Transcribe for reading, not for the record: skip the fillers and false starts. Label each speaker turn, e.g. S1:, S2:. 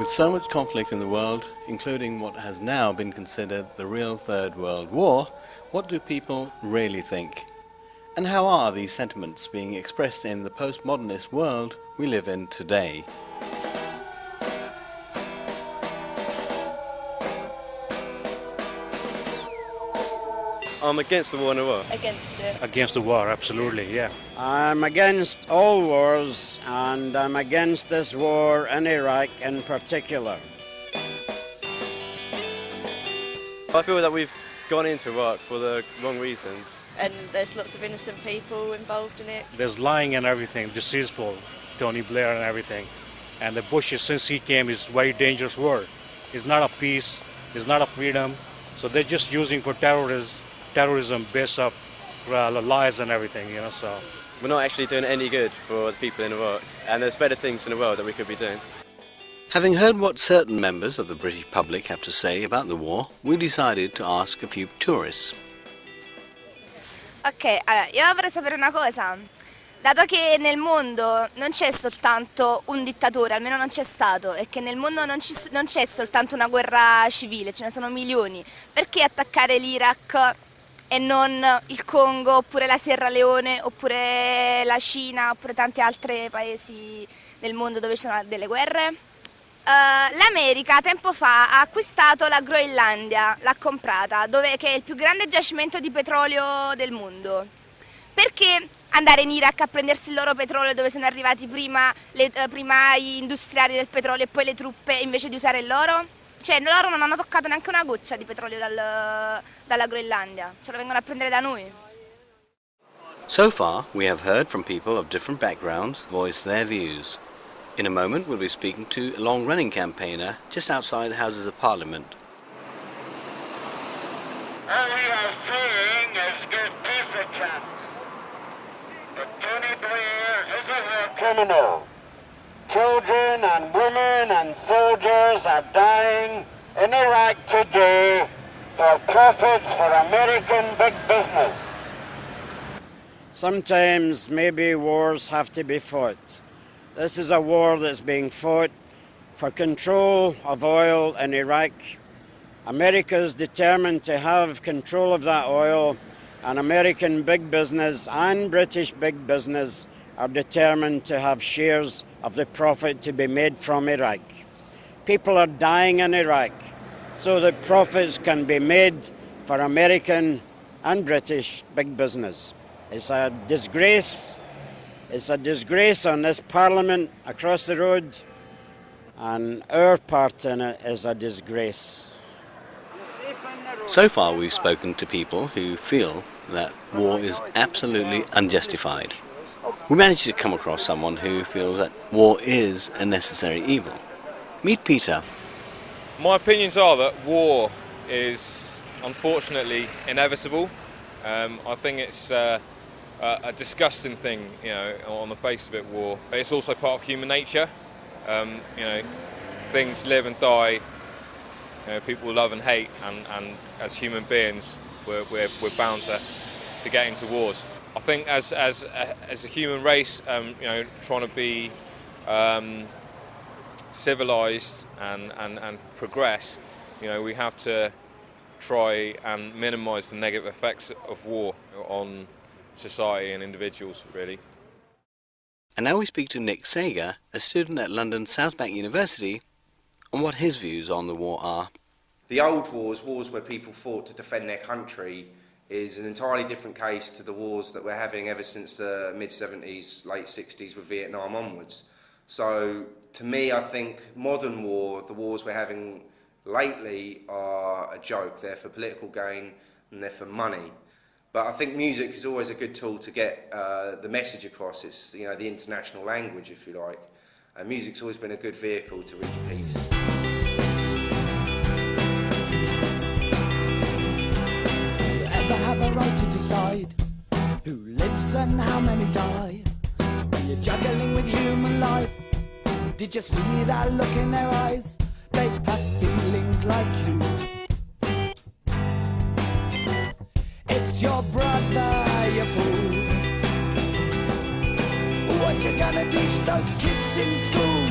S1: With so much conflict in the world, including what has now been considered the real Third World War, what do people really think? And how are these sentiments being expressed in the postmodernist world we live in today?
S2: I'm against the war in Iraq.
S3: Against it.
S4: Against the war, absolutely, yeah.
S5: I'm against all wars, and I'm against this war in Iraq in particular.
S2: I feel that we've gone into Iraq for the wrong reasons.
S3: And there's lots of innocent people involved in it.
S4: There's lying and everything, deceitful, Tony Blair and everything. And the Bush, since he came, is very dangerous war. It's not a peace, it's not a freedom. So they're just using for terrorism based off lies and everything, so.
S2: We're not actually doing any good for the people in Iraq, and there's better things in the world that we could be doing.
S1: Having heard what certain members of the British public have to say about the war, we decided to ask a few tourists.
S6: Ok, allora, io vorrei sapere una cosa. Dato che nel mondo non c'è soltanto un dittatore, almeno non c'è stato, e che nel mondo non c'è soltanto una guerra civile, ce ne sono milioni, perché attaccare l'Iraq e non il Congo, oppure la Sierra Leone, oppure la Cina, oppure tanti altri paesi del mondo dove ci sono delle guerre? L'America tempo fa ha acquistato la Groenlandia, l'ha comprata, che è il più grande giacimento di petrolio del mondo. Perché andare in Iraq a prendersi il loro petrolio dove sono arrivati prima gli industriali del petrolio e poi le truppe invece di usare il loro? Cioè loro non hanno toccato neanche una goccia di petrolio dalla Groenlandia, ce lo vengono a prendere da noi.
S1: So far, we have heard from people of different backgrounds voice their views. In a moment, we'll be speaking to a long-running campaigner just outside the Houses of Parliament.
S7: All we are saying is give peace a chance. But Tony Blair is a criminal. Children and women and soldiers are dying in Iraq today for profits for American big business.
S5: Sometimes maybe wars have to be fought. This is a war that's being fought for control of oil in Iraq. America is determined to have control of that oil, and American big business and British big business are determined to have shares of the profit to be made from Iraq. People are dying in Iraq so that profits can be made for American and British big business. It's a disgrace. It's a disgrace on this Parliament across the road, and our part in it is a disgrace.
S1: So far, we've spoken to people who feel that war is absolutely unjustified. We managed to come across someone who feels that war is a necessary evil. Meet Peter.
S8: My opinions are that war is unfortunately inevitable. I think it's a disgusting thing, on the face of it, war. But it's also part of human nature. Things live and die. People love and hate, and as human beings, we're bound to get into wars. I think as a human race, trying to be civilized and progress, we have to try and minimise the negative effects of war on society and individuals, really.
S1: And now we speak to Nick Sager, a student at London South Bank University, on what his views on the war are.
S9: The old wars where people fought to defend their country, is an entirely different case to the wars that we're having ever since the mid-70s, late 60s with Vietnam onwards. So, to me, I think modern war, the wars we're having lately, are a joke. They're for political gain and they're for money. But I think music is always a good tool to get the message across. It's the international language, if you like. And music's always been a good vehicle to reach peace.
S10: Have a right to decide who lives and how many die. When you're juggling with human life, did you see that look in their eyes? They have feelings like you. It's your brother, you fool. What you gonna teach those kids in school?